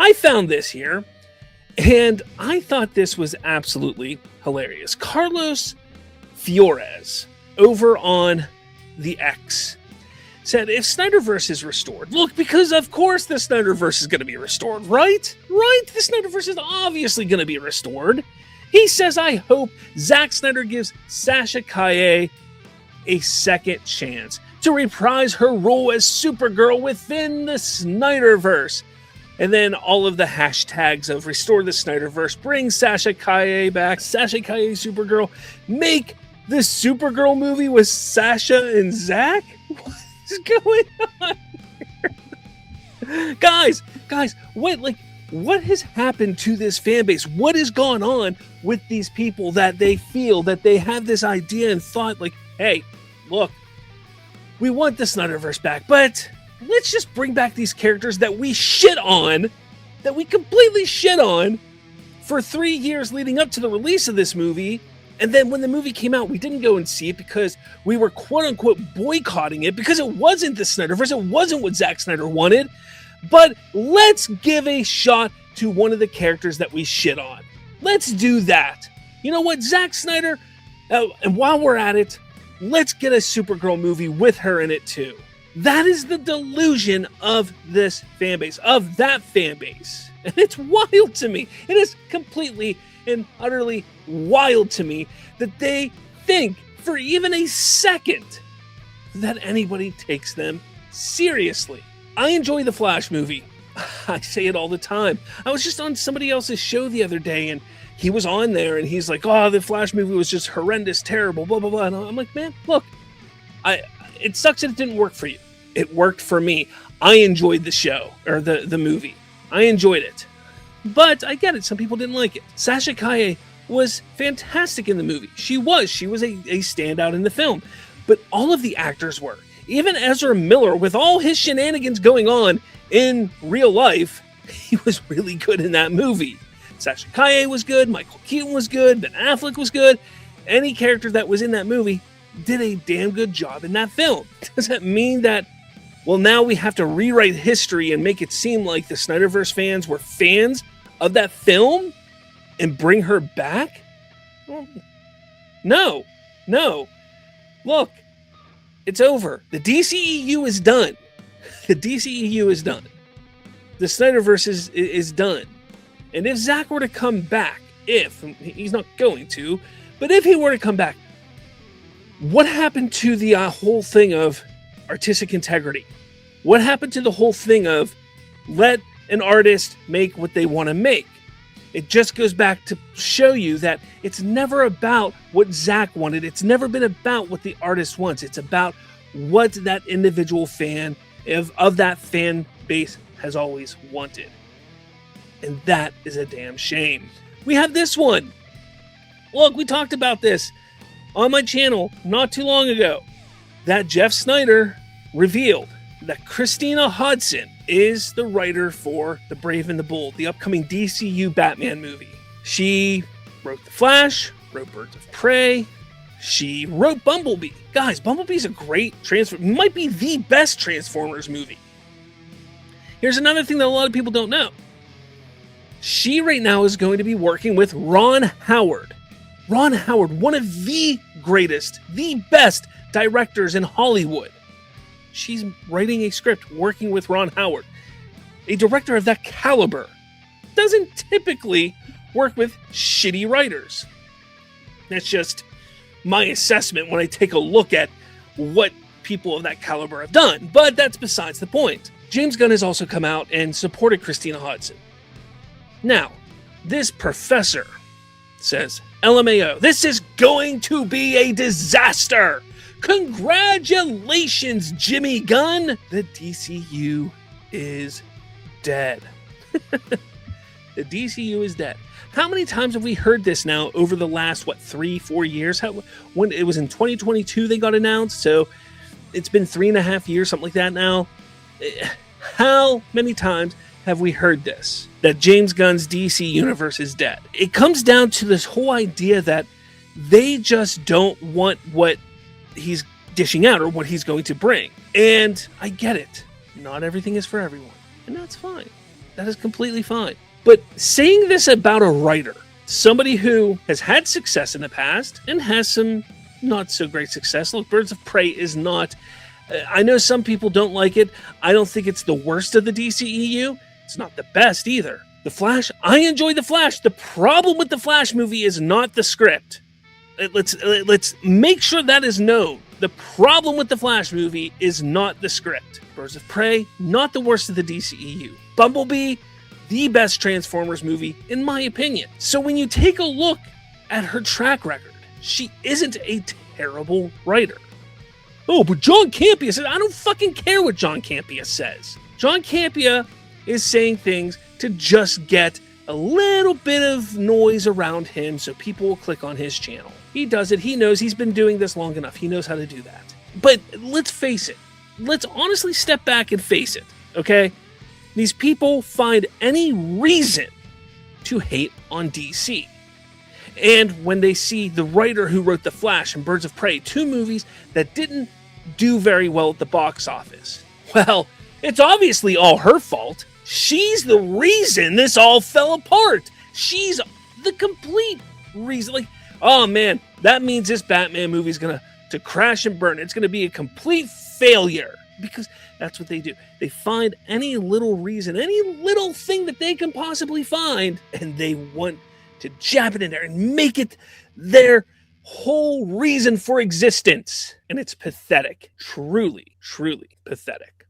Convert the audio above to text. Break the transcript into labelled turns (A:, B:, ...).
A: I found this here, and I thought this was absolutely hilarious. Carlos Fiores over on the X said, if Snyderverse is restored, look, because of course the Snyderverse is going to be restored, right? Right? The Snyderverse is obviously going to be restored. He says, I hope Zack Snyder gives Sasha Calle a second chance to reprise her role as Supergirl within the Snyderverse. And then all of the hashtags of restore the Snyderverse, bring Sasha Calle back, Sasha Calle Supergirl, make the Supergirl movie with Sasha and Zack? What is going on here? Guys, what has happened to this fan base? What has gone on with these people that they feel that they have this idea and thought like, hey, look, we want the Snyderverse back, but let's just bring back these characters that we shit on, that we completely shit on for 3 years leading up to the release of this movie. And then when the movie came out, we didn't go and see it because we were quote-unquote boycotting it because it wasn't the Snyderverse. It wasn't what Zack Snyder wanted. But let's give a shot to one of the characters that we shit on. Let's do that. You know what, Zack Snyder? And while we're at it, let's get a Supergirl movie with her in it too. That is the delusion of this fan base, of that fan base. And it's wild to me. It is completely and utterly wild to me that they think for even a second that anybody takes them seriously. I enjoy the Flash movie. I say it all the time. I was just on somebody else's show the other day and he was on there and he's like, oh, the Flash movie was just horrendous, terrible, blah, blah, blah. And I'm like, man, look, it sucks that it didn't work for you. It worked for me. I enjoyed the show, or the movie. I enjoyed it. But I get it. Some people didn't like it. Sasha Calle was fantastic in the movie. She was a standout in the film. But all of the actors were. Even Ezra Miller, with all his shenanigans going on in real life, he was really good in that movie. Sasha Calle was good. Michael Keaton was good. Ben Affleck was good. Any character that was in that movie did a damn good job in that film. Does that mean that, well, now we have to rewrite history and make it seem like the Snyderverse fans were fans of that film and bring her back? Well, no. Look, it's over. The DCEU is done. The DCEU is done. The Snyderverse is done. And if Zack were to come back, if, he's not going to, but if he were to come back, what happened to the whole thing of artistic integrity? What happened to the whole thing of let an artist make what they want to make? It just goes back to show you that it's never about what Zack wanted. It's never been about what the artist wants. It's about what that individual fan of that fan base has always wanted. And that is a damn shame. We have this one. Look, we talked about this on my channel not too long ago. That Jeff Snyder revealed that Christina Hodson is the writer for The Brave and the Bold, the upcoming DCU Batman movie. She wrote The Flash, wrote Birds of Prey, she wrote Bumblebee. Guys, Bumblebee's a great might be the best Transformers movie. Here's another thing that a lot of people don't know. She right now is going to be working with Ron Howard. Ron Howard, one of the greatest, the best directors in Hollywood. She's writing a script working with Ron Howard. A director of that caliber doesn't typically work with shitty writers. That's just my assessment when I take a look at what people of that caliber have done. But that's besides the point. James Gunn has also come out and supported Christina Hodson. Now, this professor says, LMAO, this is going to be a disaster. Congratulations, Jimmy Gunn. The DCU is dead. The DCU is dead. How many times have we heard this now over the last, 3-4 years? When it was in 2022 they got announced, so it's been 3.5 years, something like that now. How many times have we heard this? That James Gunn's DC universe is dead. It comes down to this whole idea that they just don't want what he's dishing out or what he's going to bring. And I get it. Not everything is for everyone. And that's fine. That is completely fine. But saying this about a writer, somebody who has had success in the past and has some not so great success. Look, Birds of Prey is not... I know some people don't like it. I don't think it's the worst of the DCEU. It's not the best either. The Flash, I enjoy The Flash. The problem with the Flash movie is not the script. Let's make sure that is known. The problem with the Flash movie is not the script. Birds of Prey, not the worst of the DCEU. Bumblebee, the best Transformers movie, in my opinion. So when you take a look at her track record, she isn't a terrible writer. Oh, but John Campea said, I don't fucking care what John Campea says. John Campea is saying things to just get a little bit of noise around him so people will click on his channel. He does it. He knows he's been doing this long enough. He knows how to do that. But let's face it. Let's honestly step back and face it, okay? These people find any reason to hate on DC. And when they see the writer who wrote The Flash and Birds of Prey, 2 movies that didn't do very well at the box office, well, it's obviously all her fault. She's the reason this all fell apart. She's the complete reason. Like, oh man, that means this Batman movie is going to crash and burn. It's going to be a complete failure. Because that's what they do. They find any little reason, any little thing that they can possibly find, and they want to jab it in there and make it their whole reason for existence. And it's pathetic. Truly, truly pathetic.